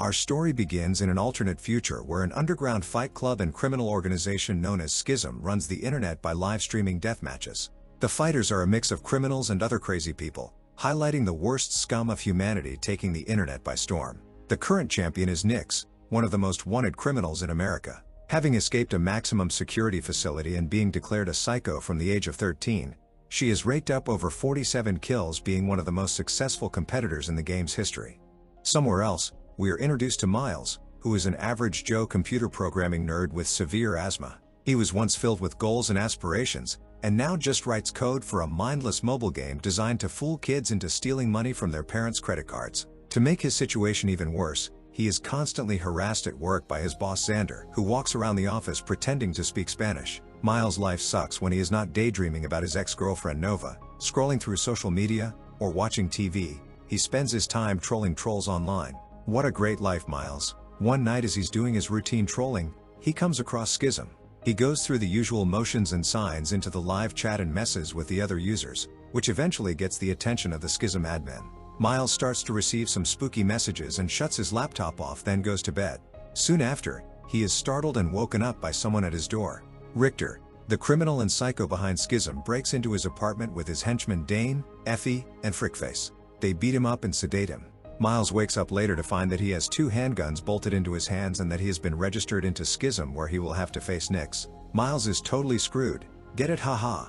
Our story begins in an alternate future where an underground fight club and criminal organization known as Schism runs the internet by live-streaming death matches. The fighters are a mix of criminals and other crazy people, highlighting the worst scum of humanity taking the internet by storm. The current champion is Nyx, one of the most wanted criminals in America. Having escaped a maximum security facility and being declared a psycho from the age of 13, she has raked up over 47 kills, being one of the most successful competitors in the game's history. Somewhere else, we are introduced to Miles, who is an average Joe computer programming nerd with severe asthma. He was once filled with goals and aspirations, and now just writes code for a mindless mobile game designed to fool kids into stealing money from their parents' credit cards. To make his situation even worse, he is constantly harassed at work by his boss Xander, who walks around the office pretending to speak Spanish. Miles' life sucks when he is not daydreaming about his ex-girlfriend Nova, scrolling through social media, or watching TV. He spends his time trolling trolls online. What a great life, Miles. One night as he's doing his routine trolling, he comes across Schism. He goes through the usual motions and signs into the live chat and messes with the other users, which eventually gets the attention of the Schism admin. Miles starts to receive some spooky messages and shuts his laptop off, then goes to bed. Soon after, he is startled and woken up by someone at his door. Richter, the criminal and psycho behind Schism, breaks into his apartment with his henchmen Dane, Effie, and Frickface. They beat him up and sedate him. Miles wakes up later to find that he has 2 handguns bolted into his hands and that he has been registered into Schism, where he will have to face Nyx. Miles is totally screwed. Get it, haha.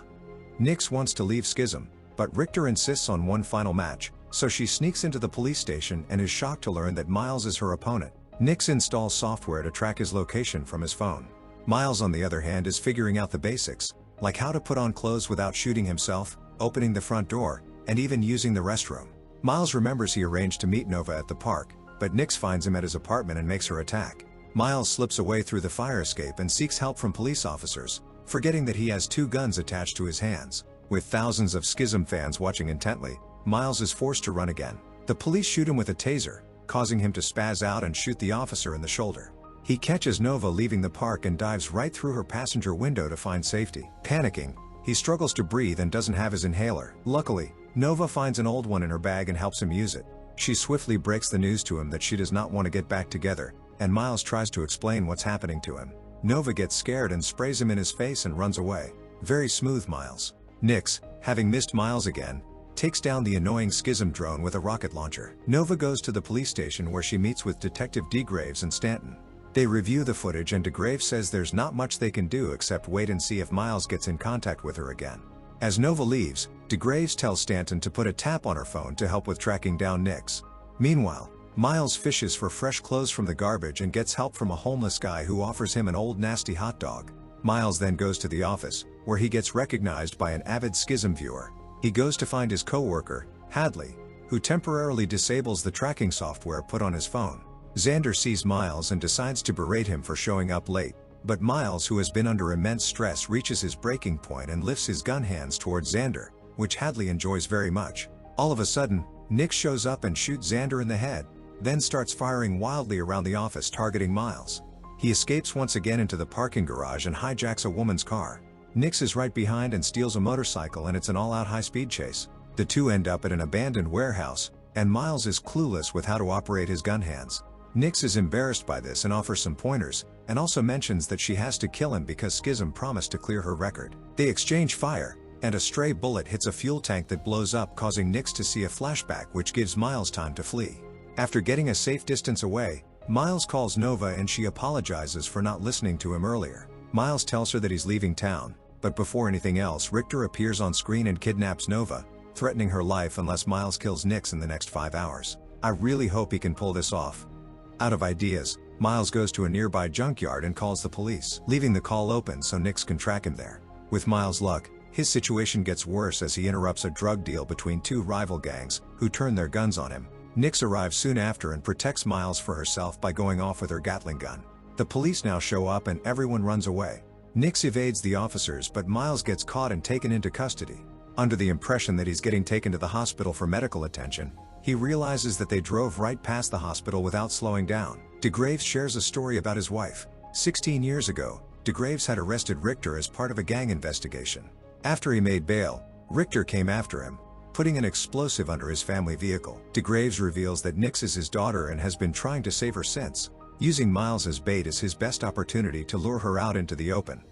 Nyx wants to leave Schism, but Richter insists on one final match, so she sneaks into the police station and is shocked to learn that Miles is her opponent. Nyx installs software to track his location from his phone. Miles, on the other hand, is figuring out the basics, like how to put on clothes without shooting himself, opening the front door, and even using the restroom. Miles remembers he arranged to meet Nova at the park, but Nyx finds him at his apartment and makes her attack. Miles slips away through the fire escape and seeks help from police officers, forgetting that he has 2 guns attached to his hands. With thousands of Schism fans watching intently, Miles is forced to run again. The police shoot him with a taser, causing him to spaz out and shoot the officer in the shoulder. He catches Nova leaving the park and dives right through her passenger window to find safety. Panicking, he struggles to breathe and doesn't have his inhaler. Luckily, Nova finds an old one in her bag and helps him use it. She swiftly breaks the news to him that she does not want to get back together, and Miles tries to explain what's happening to him. Nova gets scared and sprays him in his face and runs away. Very smooth, Miles. Nyx, having missed Miles again, takes down the annoying Schism drone with a rocket launcher. Nova goes to the police station where she meets with Detective DeGraves and Stanton. They review the footage and DeGraves says there's not much they can do except wait and see if Miles gets in contact with her again. As Nova leaves, DeGraves tells Stanton to put a tap on her phone to help with tracking down Nyx. Meanwhile, Miles fishes for fresh clothes from the garbage and gets help from a homeless guy who offers him an old nasty hot dog. Miles then goes to the office, where he gets recognized by an avid Schism viewer. He goes to find his co-worker, Hadley, who temporarily disables the tracking software put on his phone. Xander sees Miles and decides to berate him for showing up late, but Miles, who has been under immense stress, reaches his breaking point and lifts his gun hands towards Xander, which Hadley enjoys very much. All of a sudden, Nyx shows up and shoots Xander in the head, then starts firing wildly around the office targeting Miles. He escapes once again into the parking garage and hijacks a woman's car. Nyx is right behind and steals a motorcycle, and it's an all-out high-speed chase. The two end up at an abandoned warehouse, and Miles is clueless with how to operate his gun hands. Nyx is embarrassed by this and offers some pointers, and also mentions that she has to kill him because Schism promised to clear her record. They exchange fire, and a stray bullet hits a fuel tank that blows up, causing Nyx to see a flashback which gives Miles time to flee. After getting a safe distance away, Miles calls Nova and she apologizes for not listening to him earlier. Miles tells her that he's leaving town, but before anything else, Richter appears on screen and kidnaps Nova, threatening her life unless Miles kills Nyx in the next 5 hours. I really hope he can pull this off. Out of ideas, Miles goes to a nearby junkyard and calls the police, leaving the call open so Nyx can track him there. With Miles' luck, his situation gets worse as he interrupts a drug deal between 2 rival gangs, who turn their guns on him. Nyx arrives soon after and protects Miles for herself by going off with her Gatling gun. The police now show up and everyone runs away. Nyx evades the officers, but Miles gets caught and taken into custody. Under the impression that he's getting taken to the hospital for medical attention, he realizes that they drove right past the hospital without slowing down. DeGraves shares a story about his wife. 16 years ago, DeGraves had arrested Richter as part of a gang investigation. After he made bail, Richter came after him, putting an explosive under his family vehicle. DeGraves reveals that Nyx is his daughter and has been trying to save her since, using Miles as bait as his best opportunity to lure her out into the open.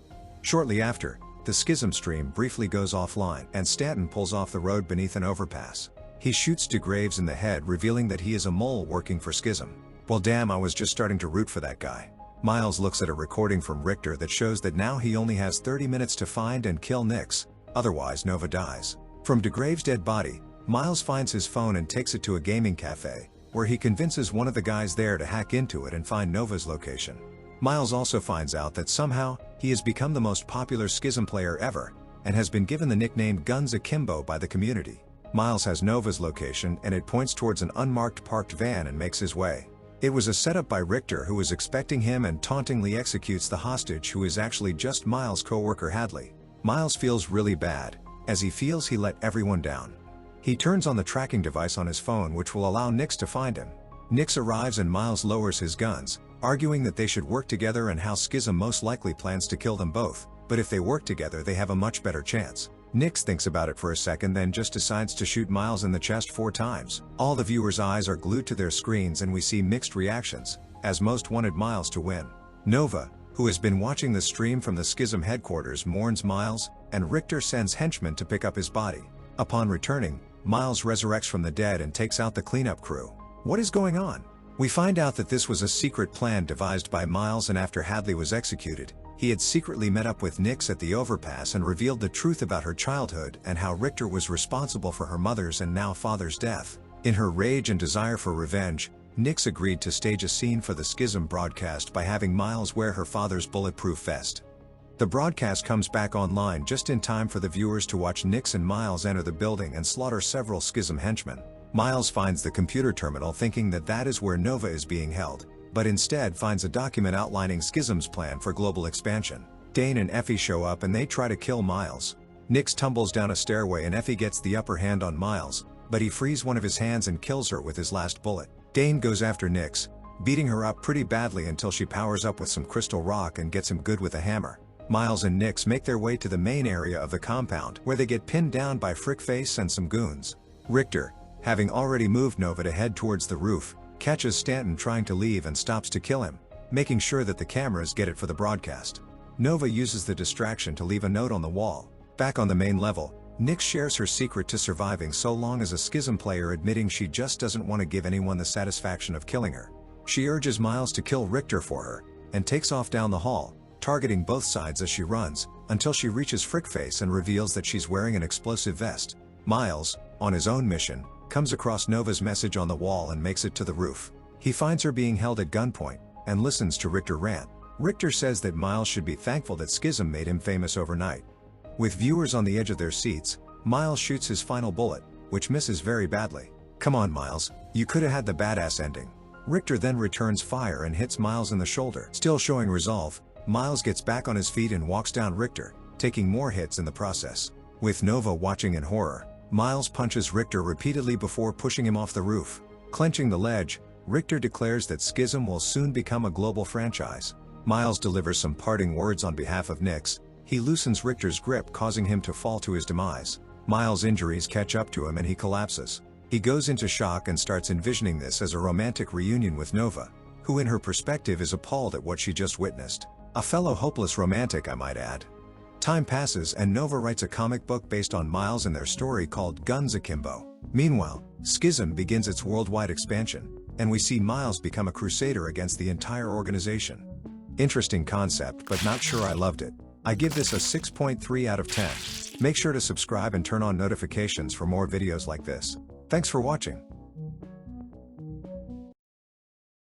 Shortly after, the Schism stream briefly goes offline and Stanton pulls off the road beneath an overpass. He shoots DeGraves in the head, revealing that he is a mole working for Schism. Well, damn, I was just starting to root for that guy. Miles looks at a recording from Richter that shows that now he only has 30 minutes to find and kill Nyx, otherwise Nova dies. From DeGraves' dead body, Miles finds his phone and takes it to a gaming cafe, where he convinces one of the guys there to hack into it and find Nova's location. Miles also finds out that somehow, he has become the most popular Schism player ever, and has been given the nickname Guns Akimbo by the community. Miles has Nova's location and it points towards an unmarked parked van and makes his way. It was a setup by Richter, who is expecting him and tauntingly executes the hostage, who is actually just Miles' co-worker Hadley. Miles feels really bad, as he feels he let everyone down. He turns on the tracking device on his phone, which will allow Nyx to find him. Nyx arrives and Miles lowers his guns, arguing that they should work together and how Schism most likely plans to kill them both, but if they work together they have a much better chance. Nyx thinks about it for a second, then just decides to shoot Miles in the chest 4 times. All the viewers' eyes are glued to their screens and we see mixed reactions, as most wanted Miles to win. Nova, who has been watching the stream from the Schism headquarters, mourns Miles, and Richter sends henchmen to pick up his body. Upon returning, Miles resurrects from the dead and takes out the cleanup crew. What is going on? We find out that this was a secret plan devised by Miles, and after Hadley was executed, he had secretly met up with Nyx at the overpass and revealed the truth about her childhood and how Richter was responsible for her mother's and now father's death. In her rage and desire for revenge, Nyx agreed to stage a scene for the Schism broadcast by having Miles wear her father's bulletproof vest. The broadcast comes back online just in time for the viewers to watch Nyx and Miles enter the building and slaughter several Schism henchmen. Miles finds the computer terminal, thinking that that is where Nova is being held, but instead finds a document outlining Schism's plan for global expansion. Dane and Effie show up and they try to kill Miles. Nyx tumbles down a stairway and Effie gets the upper hand on Miles, but he frees one of his hands and kills her with his last bullet. Dane goes after Nyx, beating her up pretty badly until she powers up with some crystal rock and gets him good with a hammer. Miles and Nyx make their way to the main area of the compound, where they get pinned down by Frickface and some goons. Richter, having already moved Nova to head towards the roof, catches Stanton trying to leave and stops to kill him, making sure that the cameras get it for the broadcast. Nova uses the distraction to leave a note on the wall. Back on the main level, Nyx shares her secret to surviving so long as a Schism player, admitting she just doesn't want to give anyone the satisfaction of killing her. She urges Miles to kill Richter for her, and takes off down the hall, targeting both sides as she runs, until she reaches Frickface and reveals that she's wearing an explosive vest. Miles, on his own mission, comes across Nova's message on the wall and makes it to the roof. He finds her being held at gunpoint, and listens to Richter rant. Richter says that Miles should be thankful that Schism made him famous overnight. With viewers on the edge of their seats, Miles shoots his final bullet, which misses very badly. Come on Miles, you could have had the badass ending. Richter then returns fire and hits Miles in the shoulder. Still showing resolve, Miles gets back on his feet and walks down Richter, taking more hits in the process. With Nova watching in horror, Miles punches Richter repeatedly before pushing him off the roof. Clenching the ledge, Richter declares that Schism will soon become a global franchise. Miles delivers some parting words on behalf of Nyx. He loosens Richter's grip, causing him to fall to his demise. Miles' injuries catch up to him and he collapses. He goes into shock and starts envisioning this as a romantic reunion with Nova, who in her perspective is appalled at what she just witnessed. A fellow hopeless romantic, I might add. Time passes and Nova writes a comic book based on Miles and their story called Guns Akimbo. Meanwhile, Schism begins its worldwide expansion, and we see Miles become a crusader against the entire organization. Interesting concept, but not sure I loved it. I give this a 6.3 out of 10. Make sure to subscribe and turn on notifications for more videos like this. Thanks for watching.